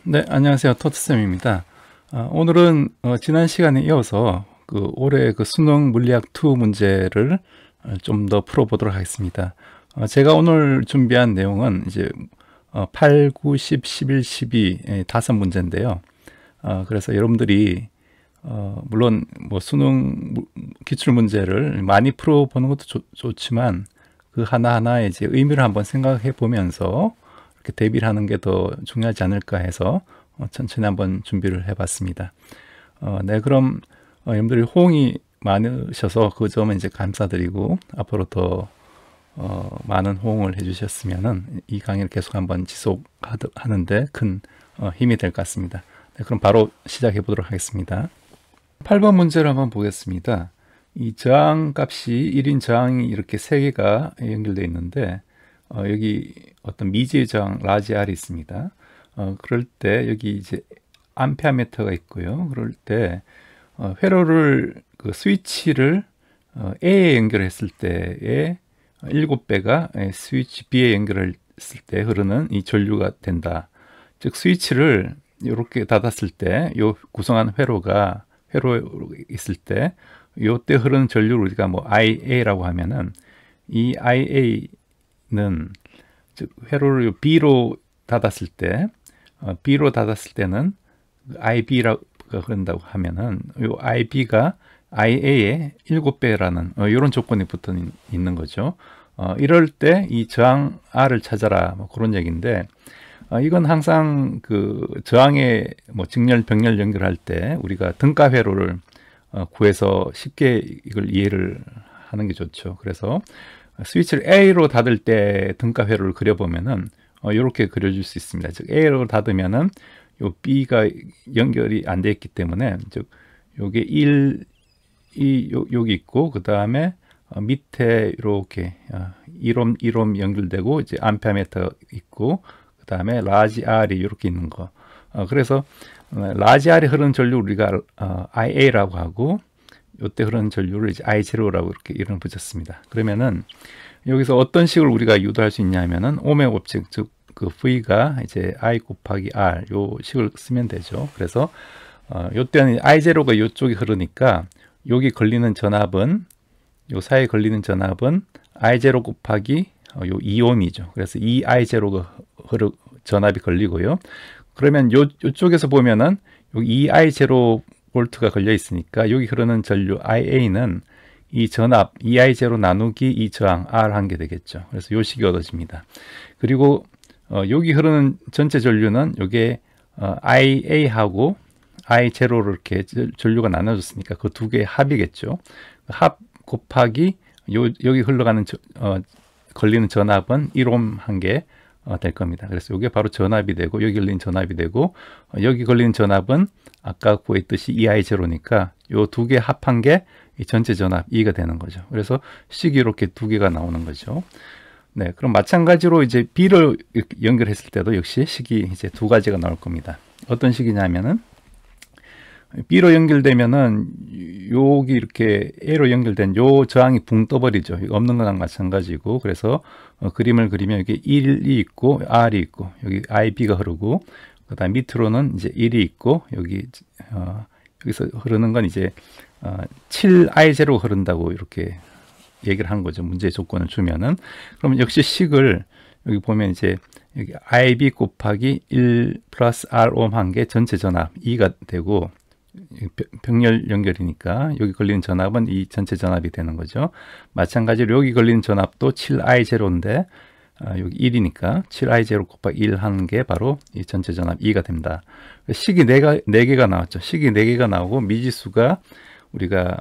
네, 안녕하세요. 토트쌤입니다. 오늘은 지난 시간에 이어서 올해 수능 물리학 2 문제를 좀 더 풀어보도록 하겠습니다. 제가 오늘 준비한 내용은 이제 8, 9, 10, 11, 12 다섯 문제인데요. 그래서 여러분들이 물론 뭐 수능 기출 문제를 많이 풀어보는 것도 좋지만 그 하나하나의 이제 의미를 한번 생각해 보면서 이렇게 대비를 하는 게 더 중요하지 않을까 해서 천천히 한번 준비를 해봤습니다. 네, 그럼 여러분들이 호응이 많으셔서 그 점은 이제 감사드리고 앞으로 더 많은 호응을 해주셨으면은 이 강의를 계속 한번 지속하는데 큰 힘이 될 것 같습니다. 네, 그럼 바로 시작해 보도록 하겠습니다. 8번 문제를 한번 보겠습니다. 이 저항 값이 1인 저항이 이렇게 3개가 연결되어 있는데 여기 어떤 미지의 저항 라지 R이 있습니다. 그럴 때 여기 이제 암페어미터가 있고요. 그럴 때 회로를 스위치를 A에 연결했을 때의 7배가 스위치 B에 연결했을 때 흐르는 이 전류가 된다. 즉 스위치를 이렇게 닫았을 때 이 구성한 회로 있을 때 요때 흐르는 전류를 우리가 뭐 IA라고 하면은 이 IA는 즉 회로를 B로 닫았을 때 는 IB라고 흐른다고 하면은 요 IB가 IA의 7배라는 이런 조건이 붙어 있는 거죠. 이럴 때 이 저항 R을 찾아라 뭐 그런 얘기인데 이건 항상 그 저항의 뭐 직렬 병렬 연결할 때 우리가 등가 회로를 구해서 쉽게 이걸 이해를 하는 게 좋죠. 그래서 스위치를 A로 닫을 때 등가 회로를 그려보면은 이렇게 그려줄 수 있습니다. 즉 A로 닫으면은 요 B가 연결이 안 돼 있기 때문에 즉 요게 여기 있고 그 다음에 밑에 이렇게 1옴 연결되고 이제 암페어미터 있고 그 다음에 라지 R이 이렇게 있는 거. 그래서 라지 R이 흐르는 전류 우리가 IA라고 하고 요때 흐르는 전류를 이제 I0라고 이렇게 이름을 붙였습니다. 그러면은 여기서 어떤 식을 우리가 유도할 수 있냐면은 오메 법칙 즉 그 V가 이제 I 곱하기 R 요 식을 쓰면 되죠. 그래서 요때는 I0가 요쪽에 흐르니까 여기 걸리는 전압은 요 사이에 걸리는 전압은 I0 곱하기 요 2옴이죠. 그래서 이 I0가 전압이 걸리고요. 그러면 요쪽에서 보면은 여기 2I0 볼트가 걸려 있으니까 여기 흐르는 전류 IA는 이 전압 2I0 나누기 이 저항 R 한 게 되겠죠. 그래서 요 식이 얻어집니다. 그리고 여기 흐르는 전체 전류는 요게 IA하고 I0로 이렇게 전류가 나눠졌으니까 그 두 개의 합이겠죠. 합 곱하기 여기 흘러가는 걸리는 전압은 1옴 한 개 될 겁니다. 그래서 이게 바로 전압이 되고 여기 걸린 전압이 되고 여기 걸린 전압은 아까 구했듯이 2I0니까 요 두 개 합한 게 이 전체 전압 E가 되는 거죠. 그래서 식이 이렇게 두 개가 나오는 거죠. 네, 그럼 마찬가지로 이제 B를 연결했을 때도 역시 식이 이제 두 가지가 나올 겁니다. 어떤 식이냐면은 B로 연결되면은 여기 이렇게 A로 연결된 요 저항이 붕 떠버리죠. 없는 거랑 마찬가지고 그래서 그림을 그리면 여기 1이 있고 R이 있고 여기 IB가 흐르고 그다음 밑으로는 이제 1이 있고 여기서 흐르는 건 이제 7I0 흐른다고 이렇게 얘기를 한 거죠. 문제의 조건을 주면은 그러면 역시 식을 여기 보면 이제 여기 IB 곱하기 1 플러스 R옴 한 개 전체 전압 E가 되고 병렬 연결이니까 여기 걸리는 전압은 이 전체 전압이 되는 거죠. 마찬가지로 여기 걸리는 전압도 7I0인데 여기 1이니까 7I0 곱하기 1 하는 게 바로 이 전체 전압 E가 됩니다. 식이 4개가 나왔죠. 식이 4개가 나오고 미지수가 우리가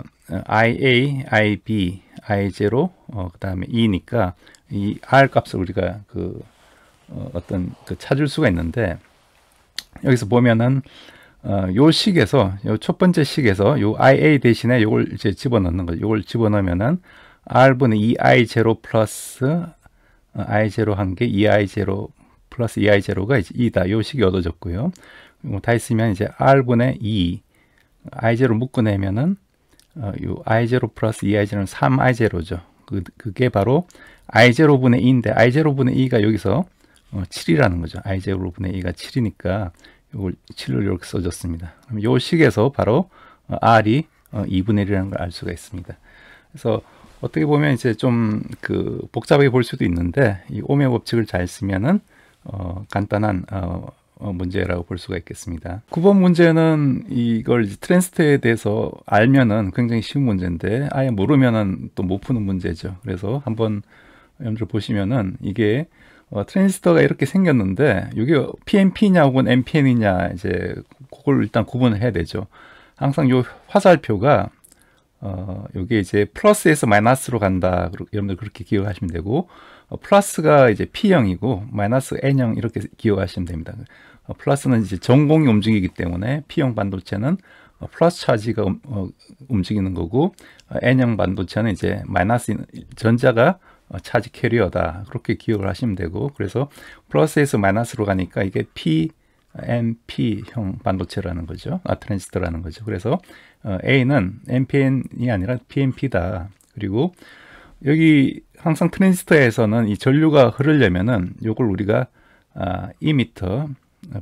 IA, IB, I0 그 다음에 E니까 이 R 값을 우리가 찾을 수가 있는데 여기서 보면은 요 식에서 요 첫 번째 식에서 요 IA 대신에 요걸 이제 집어넣는 거죠. 요걸 집어넣으면은 R분의 2I0 플러스 I0 한 개 2I0 플러스 2I0가 이제 2다. 요 식이 얻어졌고요. 다 있으면 이제 R분의 2 I0 묶어내면은 요 I0 플러스 2I0는 3I0죠. 그게 바로 I0분의 2인데 I0분의 2가 여기서 7이라는 거죠. I0분의 2가 7이니까 이걸 7을 이렇게 써줬습니다. 그럼 요 식에서 바로 R이 2분의 1이라는 걸 알 수가 있습니다. 그래서 어떻게 보면 이제 좀 그 복잡하게 볼 수도 있는데 이 오메 법칙을 잘 쓰면은 간단한 문제라고 볼 수가 있겠습니다. 9번 문제는 이걸 트랜지스터에 대해서 알면은 굉장히 쉬운 문제인데 아예 모르면은 또 못 푸는 문제죠. 그래서 한번 여러분들 보시면은 이게 트랜지스터가 이렇게 생겼는데 이게 PNP냐 혹은 NPN이냐 이제 그걸 일단 구분을 해야 되죠. 항상 요 화살표가 요게 이제 플러스에서 마이너스로 간다. 여러분들 그렇게 기억하시면 되고 플러스가 이제 P형이고 마이너스 N형 이렇게 기억하시면 됩니다. 플러스는 이제 전공이 움직이기 때문에 P형 반도체는 플러스 차지가 움직이는 거고 N형 반도체는 이제 마이너스 전자가 차지 캐리어다. 그렇게 기억을 하시면 되고 그래서 플러스에서 마이너스로 가니까 이게 PNP형 반도체라는 거죠. 트랜지스터라는 거죠. 그래서 A는 NPN이 아니라 PNP다. 그리고 여기 항상 트랜지스터에서는 이 전류가 흐르려면은 요걸 우리가 이미터,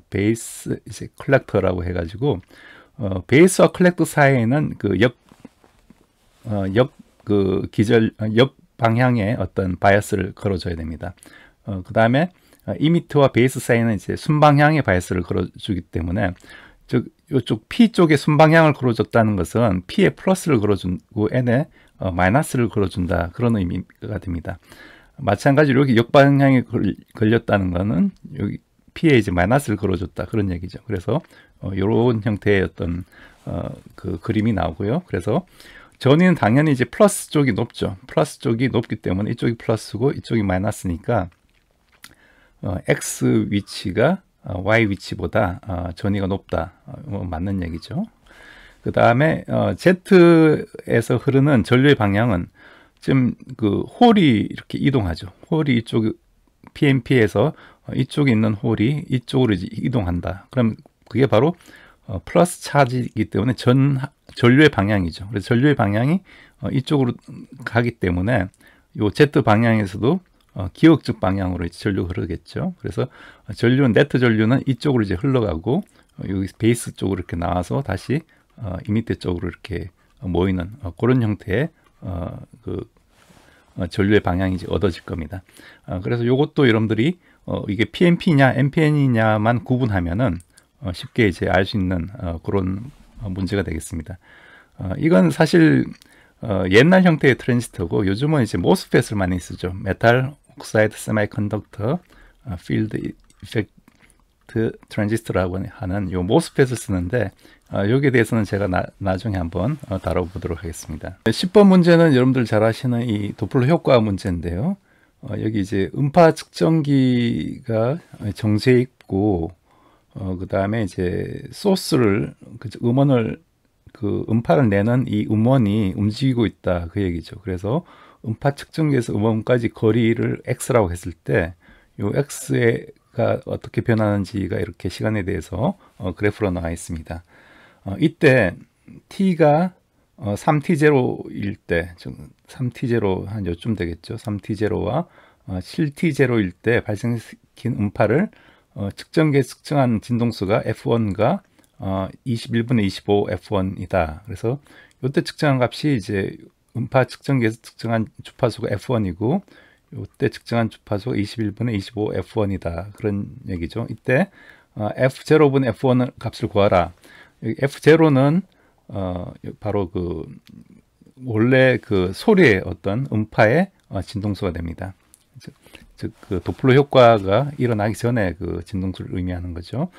베이스, 이제 컬렉터라고 해가지고 베이스와 컬렉터 사이에는 역 방향의 어떤 바이어스를 걸어줘야 됩니다. 그 다음에 이미터와 베이스 사이는 이제 순방향의 바이어스를 걸어주기 때문에 이쪽 P 쪽에 순방향을 걸어줬다는 것은 P에 플러스를 걸어주고 N에 마이너스를 걸어준다. 그런 의미가 됩니다. 마찬가지로 여기 역방향에 걸렸다는 것은 여기 P에 이제 마이너스를 걸어줬다. 그런 얘기죠. 그래서 이런 형태의 어떤 그 그림이 나오고요. 그래서 전위는 당연히 이제 플러스 쪽이 높죠. 플러스 쪽이 높기 때문에 이쪽이 플러스고 이쪽이 마이너스니까 X 위치가 Y 위치보다 전위가 높다. 맞는 얘기죠. 그 다음에 Z에서 흐르는 전류의 방향은 지금 그 홀이 이렇게 이동하죠. 홀이 이쪽 PNP에서 이쪽에 있는 홀이 이쪽으로 이제 이동한다. 그럼 그게 바로 플러스 차지이기 때문에 전류의 방향이죠. 그래서 전류의 방향이 이쪽으로 가기 때문에 요 Z 방향에서도 기역적 방향으로 이제 전류가 흐르겠죠. 그래서 네트 전류는 이쪽으로 이제 흘러가고 여기 베이스 쪽으로 이렇게 나와서 다시 이미터 쪽으로 이렇게 모이는 그런 형태의 전류의 방향이 이제 얻어질 겁니다. 그래서 이것도 여러분들이 이게 PNP냐 NPN이냐만 구분하면은 쉽게 이제 알 수 있는 그런 문제가 되겠습니다. 이건 사실 옛날 형태의 트랜지스터고 요즘은 이제 모스펫을 많이 쓰죠. 메탈 옥사이드 세미컨덕터 필드 이펙트 트랜지스터라고 하는 요 모스펫을 쓰는데 여기에 대해서는 제가 나중에 한번 다뤄보도록 하겠습니다. 10번 문제는 여러분들 잘 아시는 이 도플러 효과 문제인데요. 여기 이제 음파 측정기가 정지해 있고 그 다음에 이제 소스를 음원을 음파를 내는 이 음원이 움직이고 있다 그 얘기죠. 그래서 음파 측정기에서 음원까지 거리를 x라고 했을 때 요 x가 어떻게 변하는지가 이렇게 시간에 대해서 그래프로 나와 있습니다. 이때 t가 3t0일 때 3t0 한 요쯤 되겠죠. 3t0와 7t0일 때 발생시킨 음파를 측정기에 측정한 진동수가 F1가 21분의 25 F1이다. 그래서 이때 측정한 값이 이제 음파 측정기에서 측정한 주파수가 F1이고 이때 측정한 주파수가 21분의 25 F1이다. 그런 얘기죠. 이때 F0분의 F1 값을 구하라. F0는 바로 원래 소리의 어떤 음파의 진동수가 됩니다. 즉 도플러 효과가 일어나기 전에 진동수를 의미하는 거죠.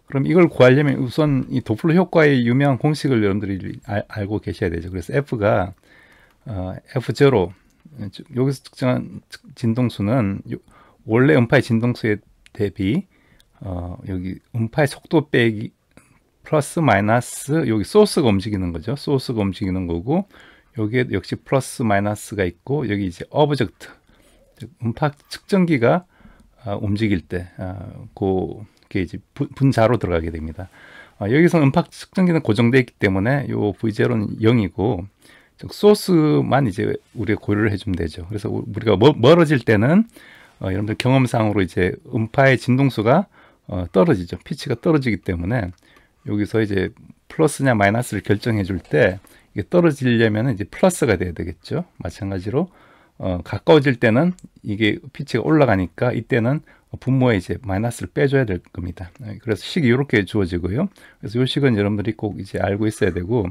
그럼 이걸 구하려면 우선 이 도플러 효과의 유명한 공식을 여러분들이 알고 계셔야 되죠. 그래서 F가 F0 여기서 측정한 진동수는 원래 음파의 진동수에 대비 여기 음파의 속도 빼기 플러스 마이너스 여기 소스가 움직이는 거죠. 소스가 움직이는 거고 여기에 역시 플러스 마이너스가 있고 여기 이제 오브젝트 음파 측정기가 움직일 때 그게 이제 분자로 들어가게 됩니다. 여기서 음파 측정기는 고정되어 있기 때문에 요 V0는 0이고 즉 소스만 이제 우리가 고려를 해주면 되죠. 그래서 우리가 멀어질 때는 여러분들 경험상으로 이제 음파의 진동수가 떨어지죠. 피치가 떨어지기 때문에 여기서 이제 플러스냐 마이너스를 결정해 줄 때 이게 떨어지려면 이제 플러스가 돼야 되겠죠. 마찬가지로 가까워질 때는 이게 피치가 올라가니까 이때는 분모에 이제 마이너스를 빼줘야 될 겁니다. 그래서 식이 이렇게 주어지고요. 그래서 이 식은 여러분들이 꼭 이제 알고 있어야 되고,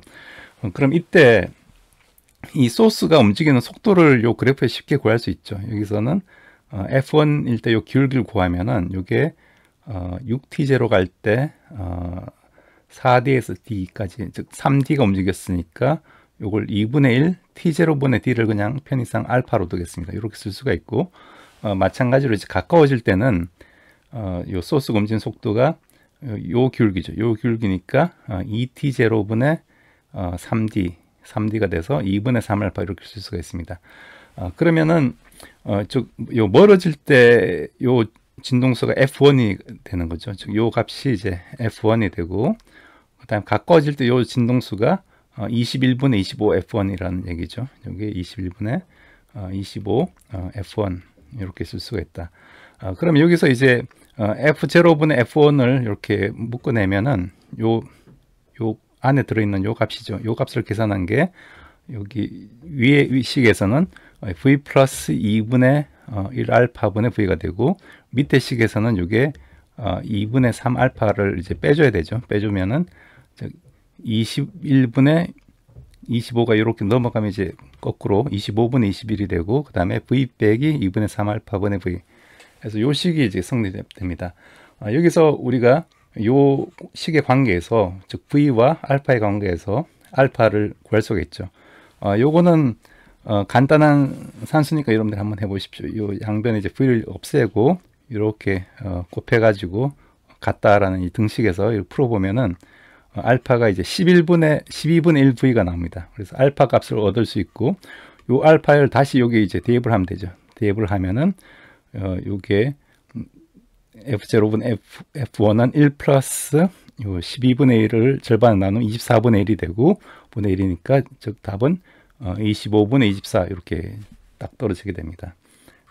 그럼 이때 이 소스가 움직이는 속도를 요 그래프에 쉽게 구할 수 있죠. 여기서는 F1일 때 요 기울기를 구하면은 요게 6t0 갈 때 4d에서 d까지, 즉 3d가 움직였으니까 요걸 2분의 1 t0분의 d를 그냥 편의상 알파로 두겠습니다. 이렇게 쓸 수가 있고, 마찬가지로 이제 가까워질 때는 요 소스가 움직이는 속도가 요 기울기죠. 요 기울기니까 2t0분의 3d가 돼서 2분의 3알파 이렇게 쓸 수가 있습니다. 그러면은 요 멀어질 때 요 진동수가 F1이 되는 거죠. 즉 요 값이 이제 F1이 되고, 그다음 가까워질 때 요 진동수가 21분의 25 F1이라는 얘기죠. 여기 21분의 25 F1 이렇게 쓸 수가 있다. 그럼 여기서 이제 F0분의 F1을 이렇게 묶어내면은 요 안에 들어있는 요 값이죠. 요 값을 계산한 게 여기 위에 식에서는 V 플러스 2분의 1 알파분의 V가 되고, 밑에 식에서는 이게 2분의 3 알파를 이제 빼줘야 되죠. 빼주면은 21분의 25가 이렇게 넘어가면 이제 거꾸로 25분의 21이 되고, 그 다음에 V 빼기 2분의 3 알파분의 V. 그래서 요 식이 이제 성립됩니다. 여기서 우리가 요 식의 관계에서, 즉 V와 알파의 관계에서 알파를 구할 수가 있죠. 요거는 간단한 산수니까 여러분들 한번 해보십시오. 요 양변에 이제 V를 없애고 이렇게 곱해가지고 같다라는 이 등식에서 이렇게 풀어보면은 알파가 이제 12분의 1 V가 나옵니다. 그래서 알파 값을 얻을 수 있고, 요 알파를 다시 여기 이제 대입을 하면 되죠. 대입을 하면은 요게 F0분 F1은 1 플러스 요 12분의 1을 절반 나누면 24분의 1이 되고, 분의 1이니까 즉 답은 25분의 24 이렇게 딱 떨어지게 됩니다.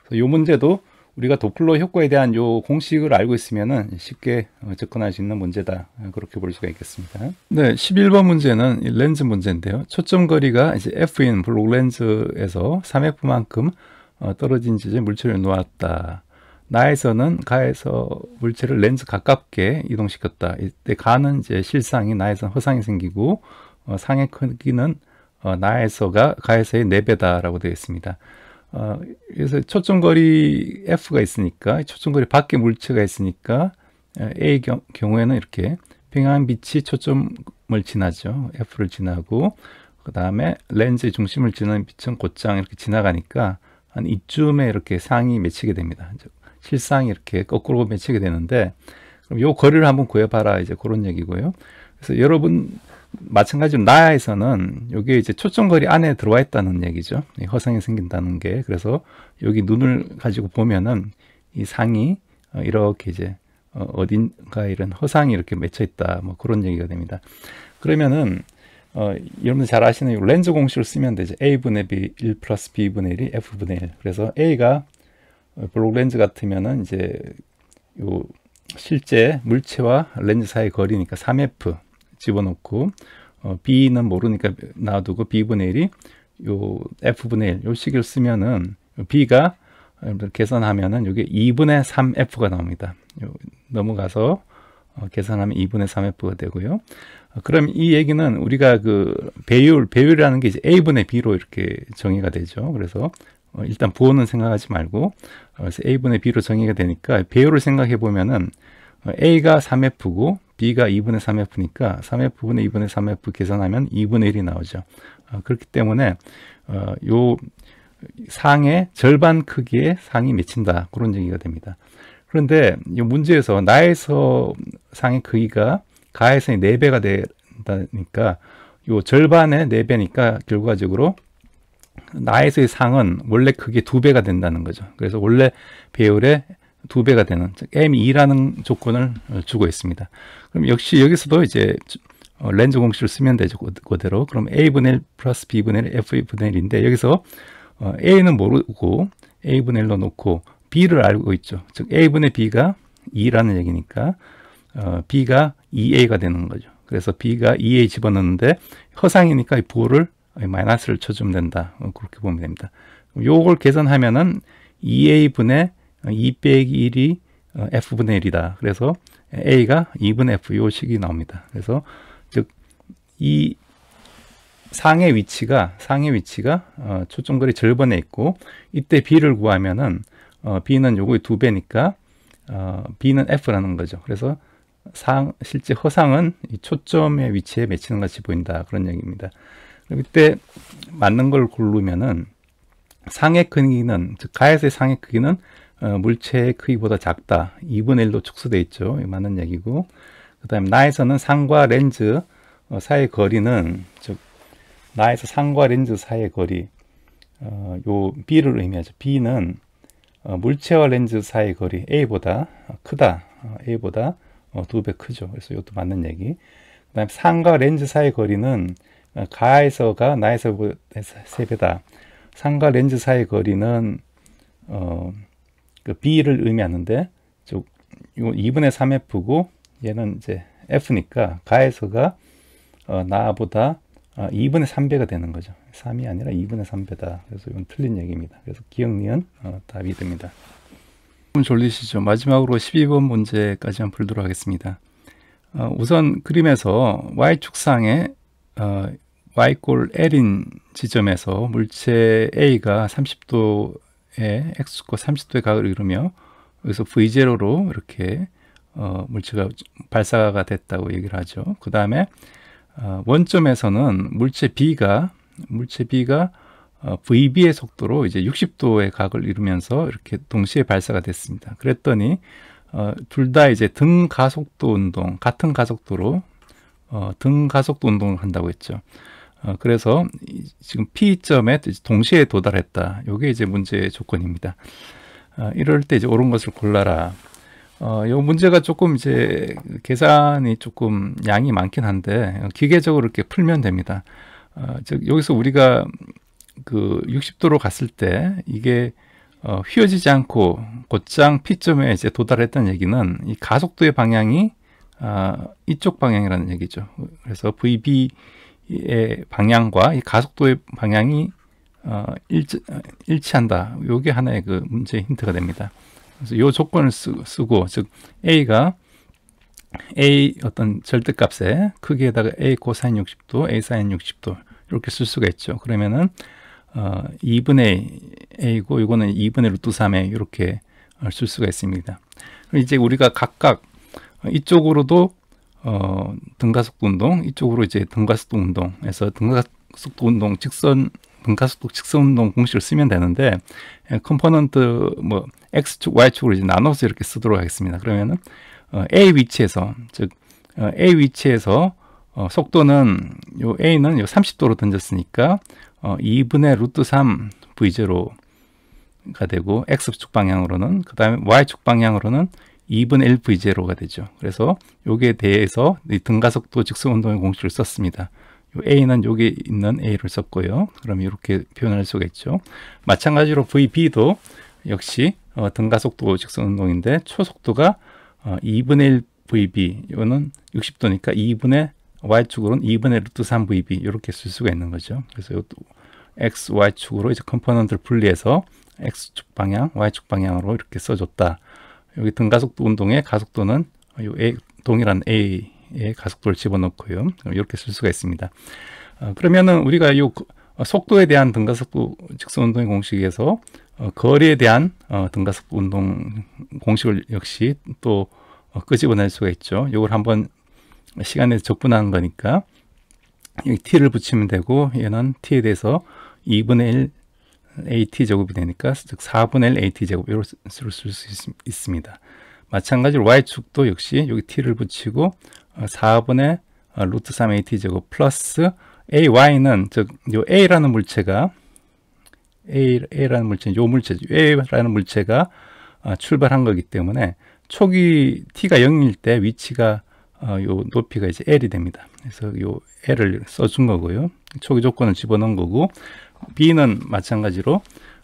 그래서 요 문제도 우리가 도플러 효과에 대한 요 공식을 알고 있으면은 쉽게 접근할 수 있는 문제다, 그렇게 볼 수가 있겠습니다. 네, 11번 문제는 렌즈 문제인데요. 초점 거리가 이제 F인 블록 렌즈에서 3F만큼 떨어진 지점에 물체를 놓았다. 나에서는 가에서 물체를 렌즈 가깝게 이동시켰다. 이때 가는 이제 실상이 나에서 허상이 생기고, 상의 크기는 나에서가 가에서의 4배다라고 되어 있습니다. 그래서 초점거리 F가 있으니까, 초점거리 밖에 물체가 있으니까 A 경우에는 이렇게 평행한 빛이 초점을 지나죠. F를 지나고, 그 다음에 렌즈의 중심을 지나는 빛은 곧장 이렇게 지나가니까 한 이쯤에 이렇게 상이 맺히게 됩니다. 실상이 이렇게 거꾸로 맺히게 되는데, 그럼 요 거리를 한번 구해봐라, 이제 그런 얘기고요. 그래서 여러분 마찬가지로 나에서는 여기 이제 초점거리 안에 들어와 있다는 얘기죠. 허상이 생긴다는 게. 그래서 여기 눈을 가지고 보면은 이 상이 이렇게 이제 어딘가 이런 허상이 이렇게 맺혀 있다, 뭐 그런 얘기가 됩니다. 그러면은 여러분들 잘 아시는 렌즈 공식을 쓰면 되죠. A분의 B 1 플러스 B분의 1이 F분의 1. 그래서 A가 블록 렌즈 같으면은 이제 요 실제 물체와 렌즈 사이 거리니까 3F 집어넣고, B는 모르니까 놔두고 B분의 1이 요 F분의 1, 요 식을 쓰면은 B가 계산하면은 요게 2분의 3F가 나옵니다. 넘어가서 계산하면 2분의 3F가 되고요. 그럼 이 얘기는 우리가 그 배율이라는 게 이제 A분의 B로 이렇게 정의가 되죠. 그래서 일단 부호는 생각하지 말고, 그래서 A분의 B로 정의가 되니까 배율을 생각해 보면은 A가 3F고 B가 2분의 3F니까 3F분의 2분의 3F 계산하면 2분의 1이 나오죠. 그렇기 때문에 요 상의 절반 크기의 상이 맺힌다, 그런 얘기가 됩니다. 그런데 이 문제에서 나에서 상의 크기가 가에서의 4배가 된다니까, 요 절반의 4배니까 결과적으로 나에서의 상은 원래 크기 2배가 된다는 거죠. 그래서 원래 배율의 2배가 되는, 즉 M2라는 조건을 주고 있습니다. 그럼 역시 여기서도 이제 렌즈 공식을 쓰면 되죠, 그대로. 그럼 A분의 1 플러스 B분의 1 F분의 1인데, 여기서 A는 모르고 A분의 1로 놓고 B를 알고 있죠. 즉 A분의 B가 2라는 얘기니까 b가 2a가 되는 거죠. 그래서 b가 2a 집어넣는데 허상이니까 이 부호를 마이너스를 쳐주면 된다. 그렇게 보면 됩니다. 요걸 계산하면은 2a분의 2 빼기 1이 f분의 1이다. 그래서 a가 2분의 f 요 식이 나옵니다. 그래서 즉 이 상의 위치가 초점거리 절번에 있고 이때 b를 구하면은 b는 요거의 2배니까 b는 f라는 거죠. 그래서 실제 허상은 이 초점의 위치에 맺히는 같이 보인다. 그런 얘기입니다. 이때 맞는 걸 고르면은 상의 크기는, 즉 가에서의 상의 크기는 물체의 크기보다 작다. 2분의 1로 축소되어 있죠. 맞는 얘기고, 그 다음에 나에서는 상과 렌즈 사이의 거리는, 즉 나에서 상과 렌즈 사이의 거리, 요 b를 의미하죠. b는 물체와 렌즈 사이의 거리 a보다 크다. a보다 2배 크죠. 그래서 이것도 맞는 얘기. 그 다음에 상과 렌즈 사이의 거리는 가에서가 나에서보다 3배다. 상과 렌즈 사이의 거리는 그 b를 의미하는데, 즉 이거 2분의 3f고 얘는 이제 f니까 가에서가 나보다 2분의 3배가 되는 거죠. 3이 아니라 2분의 3배다. 그래서 이건 틀린 얘기입니다. 그래서 기억, 니은 답이 됩니다. 좀 졸리시죠? 마지막으로 12번 문제까지만 풀도록 하겠습니다. 우선 그림에서 y축상에 y꼴 L인 지점에서 물체 A가 30도에 X축과 30도의 각을 이루며 여기서 V0로 이렇게 물체가 발사가 됐다고 얘기를 하죠. 그 다음에 원점에서는 물체 B가 VB의 속도로 이제 60도의 각을 이루면서 이렇게 동시에 발사가 됐습니다. 그랬더니 둘 다 이제 등 가속도 운동, 같은 가속도로 등 가속도 운동을 한다고 했죠. 그래서 지금 P점에 동시에 도달했다. 이게 이제 문제의 조건입니다. 이럴 때 이제 옳은 것을 골라라. 이 문제가 조금 이제 계산이 조금 양이 많긴 한데 기계적으로 이렇게 풀면 됩니다. 즉 여기서 우리가 그 60도로 갔을 때 이게 휘어지지 않고 곧장 P점에 이제 도달했다는 얘기는 이 가속도의 방향이 이쪽 방향이라는 얘기죠. 그래서 VB의 방향과 이 가속도의 방향이 일치한다. 이게 하나의 그 문제의 힌트가 됩니다. 그래서 이 조건을 쓰고, 즉 A가 A 어떤 절대값에 크기에다가 A 코사인 60도, A 사인 60도 이렇게 쓸 수가 있죠. 그러면은 2분의 A고 이거는 2분의 루트 3에 이렇게 쓸 수가 있습니다. 이제 우리가 각각 이쪽으로도 등가속도 운동, 이쪽으로 이제 등가속도 운동에서 등가속도 운동 등가속도 직선 운동 공식을 쓰면 되는데 컴포넌트 뭐 x축, y축으로 이제 나눠서 이렇게 쓰도록 하겠습니다. 그러면은 A 위치에서, 즉 A 위치에서 속도는 요 A는 요 30도로 던졌으니까 2분의 루트 3 V0가 되고 x축 방향으로는, 그 다음에 y축 방향으로는 2분의 1 V0가 되죠. 그래서 여기에 대해서 이 등가속도 직선 운동의 공식을 썼습니다. 요 A는 여기 있는 A를 썼고요. 그럼 이렇게 표현할 수가 있죠. 마찬가지로 VB도 역시 등가속도 직선 운동인데 초속도가 2분의 1 VB, 이거는 60도니까 2분의 Y축으로는 2분의 루트 3 VB 이렇게 쓸 수가 있는 거죠. 그래서 이것도 X, Y축으로 이제 컴포넌트를 분리해서 X축 방향, Y축 방향으로 이렇게 써줬다. 여기 등가속도 운동의 가속도는 요 동일한 A의 가속도를 집어넣고요. 이렇게 쓸 수가 있습니다. 그러면은 우리가 이 속도에 대한 등가속도 직선 운동의 공식에서 거리에 대한 등가속도 운동 공식을 역시 또 끄집어낼 수가 있죠. 이걸 한번 시간에 적분하는 거니까 여기 t를 붙이면 되고, 얘는 t에 대해서 2분의 1 at 제곱이 되니까 즉 4분의 1 at 제곱 이렇게 쓸 수 있습니다. 마찬가지로 y축도 역시 여기 t를 붙이고 4분의 루트 3 at 제곱 플러스 ay는 즉 요 a라는 물체가 A라는 물체는 요 물체죠. A라는 물체가 출발한 거기 때문에 초기 t가 0일 때 위치가 요 높이가 이제 L이 됩니다. 그래서 요 L을 써준 거고요. 초기 조건을 집어넣은 거고, B는 마찬가지로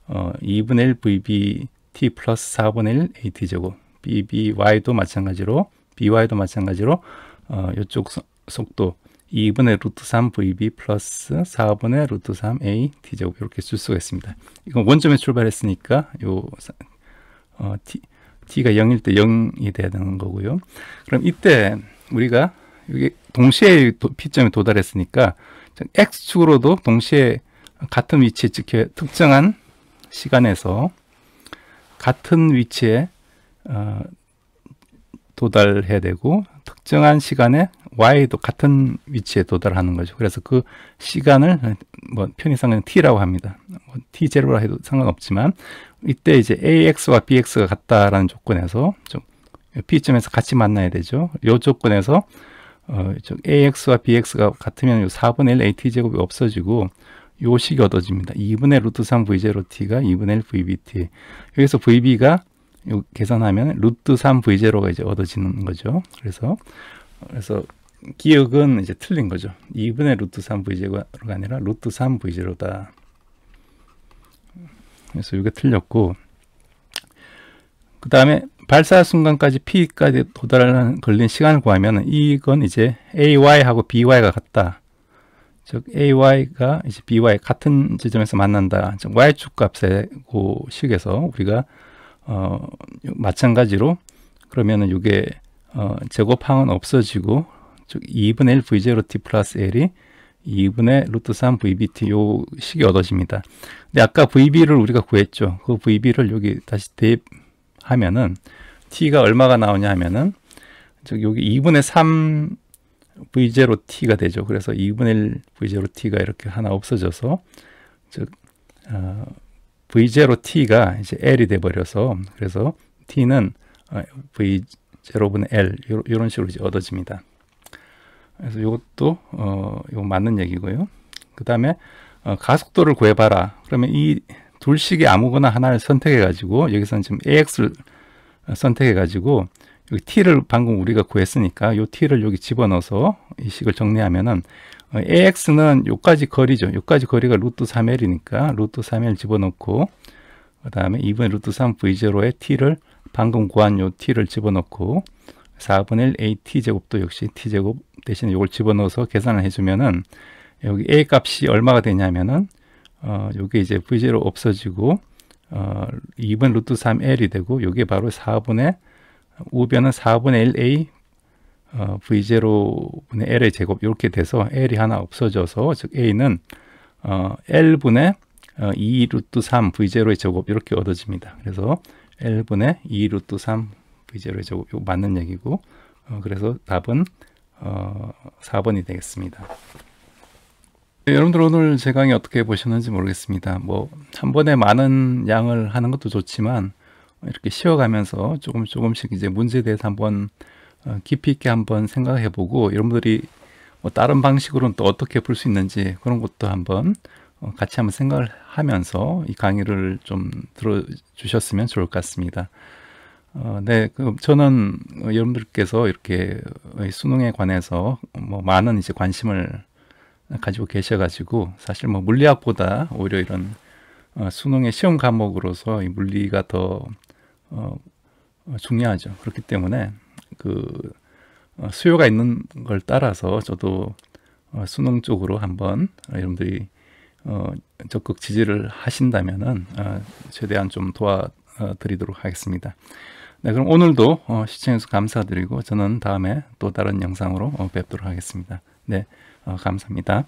2분의 1 VB T 플러스 4분의 1 AT 제곱 BBY도 마찬가지로 BY도 마찬가지로 이쪽 속도 2분의 루트 3 VB 플러스 4분의 루트 3 A T제곱 이렇게 쓸 수가 있습니다. 이건 원점에 출발했으니까 요 T가 0일 때 0이 돼야 되는 거고요. 그럼 이때 우리가 여기 동시에 P점에 도달했으니까 X축으로도 동시에 같은 위치에 찍혀 특정한 시간에서 같은 위치에 도달해야 되고 특정한 시간에 Y도 같은 위치에 도달하는 거죠. 그래서 그 시간을 뭐 편의상 T라고 합니다. 뭐 T0라 해도 상관없지만 이때 이제 AX와 BX가 같다라는 조건에서 P점에서 같이 만나야 되죠. 이 조건에서 AX와 BX가 같으면 요 4분의 1 AT제곱이 없어지고 요 식이 얻어집니다. 2분의 루트 3 V0T가 2분의 1 VBT. 여기서 VB가 계산하면 루트 3 V0가 이제 얻어지는 거죠. 그래서 기억은 이제 틀린 거죠. 2분의 루트 3 V0가 아니라 루트 3 V0다. 그래서 이게 틀렸고, 그 다음에 발사 순간까지 P까지 도달하는 걸린 시간을 구하면 이건 이제 AY하고 BY가 같다. 즉 AY가 이제 BY 같은 지점에서 만난다. 즉 Y축 값의 그 식에서 우리가 마찬가지로 그러면은 이게 제곱항은 없어지고 즉 2분의 1 V0T 플러스 L이 2분의 루트 3 VBT 요 식이 얻어집니다. 근데 아까 VB를 우리가 구했죠. 그 VB를 여기 다시 대입하면은 T가 얼마가 나오냐 하면은 즉 여기 2분의 3 V0T가 되죠. 그래서 2분의 1 V0T가 이렇게 하나 없어져서 즉 V0T가 이제 L이 돼 버려서 그래서 T는 V0분의 L 이런 식으로 이제 얻어집니다. 그래서 이것도 이거 맞는 얘기고요. 그 다음에 가속도를 구해봐라. 그러면 이 둘 식의 아무거나 하나를 선택해 가지고 여기서는 지금 AX를 선택해 가지고 여기 T를 방금 우리가 구했으니까 요 T를 여기 집어넣어서 이 식을 정리하면은 AX는 요까지 거리죠. 요까지 거리가 루트 3L이니까 루트 3L 집어넣고 그 다음에 2분의 루트 3 V0에 T를 방금 구한 요 T를 집어넣고 4분의 1 AT제곱도 역시 T제곱 대신에 요걸 집어넣어서 계산을 해주면은 여기 A 값이 얼마가 되냐면은 요게 이제 V0 없어지고 2분 루트 3L이 되고 요게 바로 4분의 우변은 4분의 1 A V0분의 L의 제곱 이렇게 돼서 L이 하나 없어져서 즉 A는 L분의 2 루트 3 V0의 제곱 이렇게 얻어집니다. 그래서 L분의 2 루트 3 V0의 제곱 이거 맞는 얘기고 그래서 답은 4번이 되겠습니다. 네, 여러분들 오늘 제 강의 어떻게 보셨는지 모르겠습니다. 뭐 한 번에 많은 양을 하는 것도 좋지만 이렇게 쉬어가면서 조금씩 이제 문제에 대해서 한번 깊이 있게 한번 생각해 보고 여러분들이 뭐 다른 방식으로는 또 어떻게 풀 수 있는지 그런 것도 한번 같이 한번 생각을 하면서 이 강의를 좀 들어주셨으면 좋을 것 같습니다. 네, 저는 여러분들께서 이렇게 수능에 관해서 뭐 많은 이제 관심을 가지고 계셔가지고 사실 뭐 물리학보다 오히려 이런 수능의 시험 과목으로서 이 물리가 더 중요하죠. 그렇기 때문에 그 수요가 있는 걸 따라서 저도 수능 쪽으로 한번 여러분들이 적극 지지를 하신다면은 최대한 좀 도와드리도록 하겠습니다. 네, 그럼 오늘도 시청해주셔서 감사드리고 저는 다음에 또 다른 영상으로 뵙도록 하겠습니다. 네, 감사합니다.